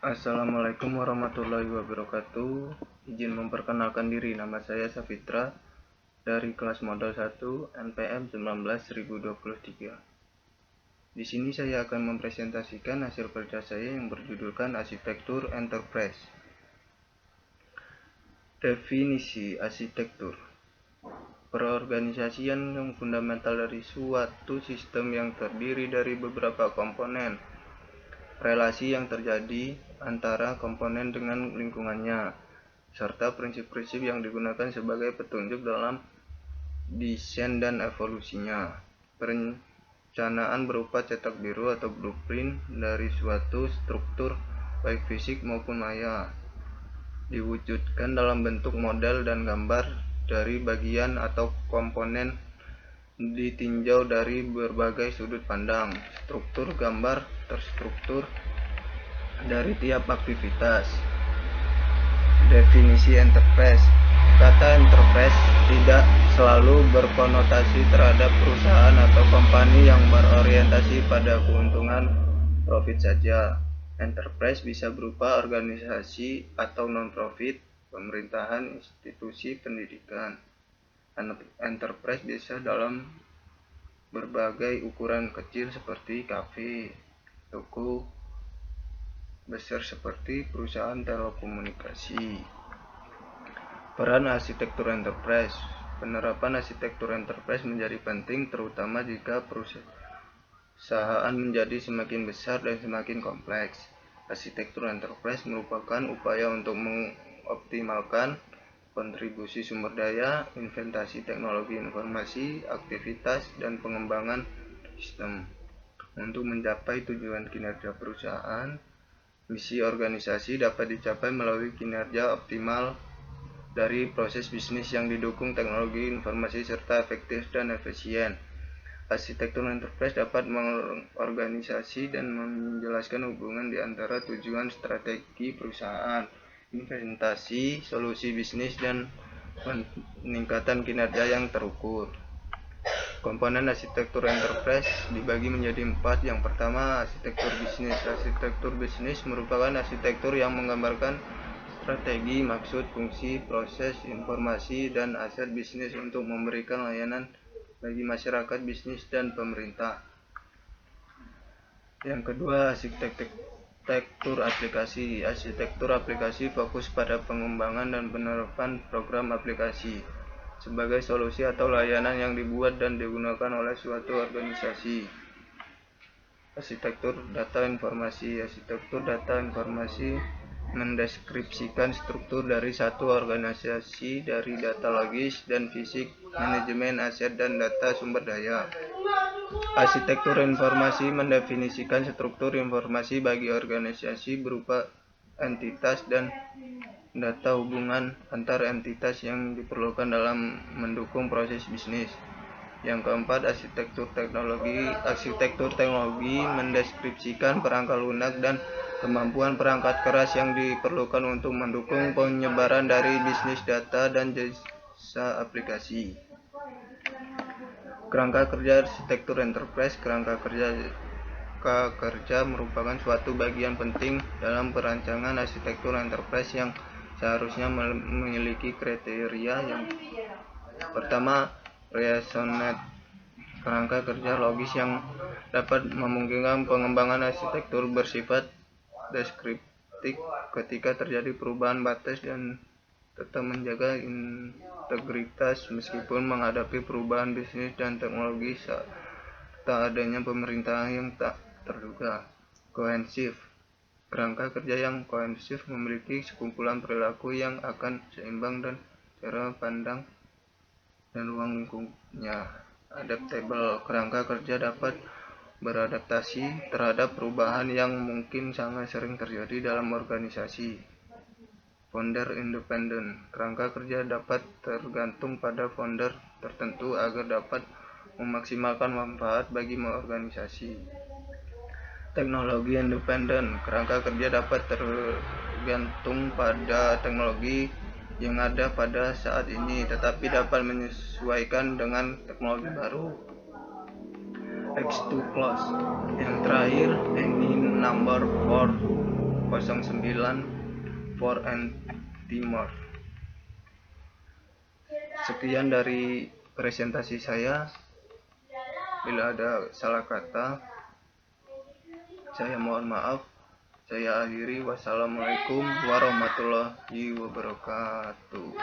Assalamualaikum warahmatullahi wabarakatuh. Izin memperkenalkan diri, nama saya Safitra dari kelas modal 1 NPM 19.023. Di sini saya akan mempresentasikan hasil kerja saya yang berjudulkan Arsitektur Enterprise. Definisi arsitektur: perorganisasian yang fundamental dari suatu sistem yang terdiri dari beberapa komponen. Relasi yang terjadi antara komponen dengan lingkungannya, serta prinsip-prinsip yang digunakan sebagai petunjuk dalam desain dan evolusinya. Perencanaan berupa cetak biru atau blueprint dari suatu struktur, baik fisik maupun maya, diwujudkan dalam bentuk model dan gambar dari bagian atau komponen ditinjau dari berbagai sudut pandang. Struktur gambar terstruktur dari tiap aktivitas. Definisi enterprise: kata enterprise tidak selalu berkonotasi terhadap perusahaan atau kompani yang berorientasi pada keuntungan profit saja. Enterprise bisa berupa organisasi atau non-profit, pemerintahan, institusi pendidikan. Enterprise bisa dalam berbagai ukuran, kecil seperti kafe, toko, besar seperti perusahaan telekomunikasi. Peran arsitektur enterprise: penerapan arsitektur enterprise menjadi penting terutama jika perusahaan menjadi semakin besar dan semakin kompleks. Arsitektur enterprise merupakan upaya untuk mengoptimalkan kontribusi sumber daya, investasi teknologi informasi, aktivitas, dan pengembangan sistem untuk mencapai tujuan kinerja perusahaan. Misi organisasi dapat dicapai melalui kinerja optimal dari proses bisnis yang didukung teknologi informasi serta efektif dan efisien. Arsitektur enterprise dapat mengorganisasi dan menjelaskan hubungan di antara tujuan strategi perusahaan, investasi, solusi bisnis, dan peningkatan kinerja yang terukur. Komponen arsitektur enterprise dibagi menjadi 4. Yang pertama, arsitektur bisnis. Arsitektur bisnis merupakan arsitektur yang menggambarkan strategi, maksud, fungsi, proses, informasi, dan aset bisnis untuk memberikan layanan bagi masyarakat, bisnis, dan pemerintah. Yang kedua, arsitektur aplikasi. Arsitektur aplikasi fokus pada pengembangan dan penerapan program aplikasi sebagai solusi atau layanan yang dibuat dan digunakan oleh suatu organisasi. Arsitektur data informasi. Arsitektur data informasi mendeskripsikan struktur dari satu organisasi dari data logis dan fisik, manajemen aset, dan data sumber daya. Arsitektur informasi mendefinisikan struktur informasi bagi organisasi berupa entitas dan data hubungan antar entitas yang diperlukan dalam mendukung proses bisnis. Yang keempat, arsitektur teknologi. Arsitektur teknologi mendeskripsikan perangkat lunak dan kemampuan perangkat keras yang diperlukan untuk mendukung penyebaran dari bisnis data dan jasa aplikasi. Kerangka kerja arsitektur enterprise. Kerangka kerja merupakan suatu bagian penting dalam perancangan arsitektur enterprise yang seharusnya memiliki kriteria yang pertama, resonate. Kerangka kerja logis yang dapat memungkinkan pengembangan arsitektur bersifat deskriptif ketika terjadi perubahan batas dan tetap menjaga integritas meskipun menghadapi perubahan bisnis dan teknologi serta adanya pemerintahan yang tak terduga. Kohensif. Kerangka kerja yang kohensif memiliki sekumpulan perilaku yang akan seimbang dan cara pandang dan ruang lingkupnya. Adaptable. Kerangka kerja dapat beradaptasi terhadap perubahan yang mungkin sangat sering terjadi dalam organisasi. Founder independent. Kerangka kerja dapat tergantung pada founder tertentu agar dapat memaksimalkan manfaat bagi organisasi. Teknologi independen. Kerangka kerja dapat tergantung pada teknologi yang ada pada saat ini, tetapi dapat menyesuaikan dengan teknologi baru. X2 clause. Yang terakhir, any number for 09 for and Timor. Sekian dari presentasi saya. Bila ada salah kata, saya mohon maaf. Saya akhiri. Wassalamualaikum warahmatullahi wabarakatuh.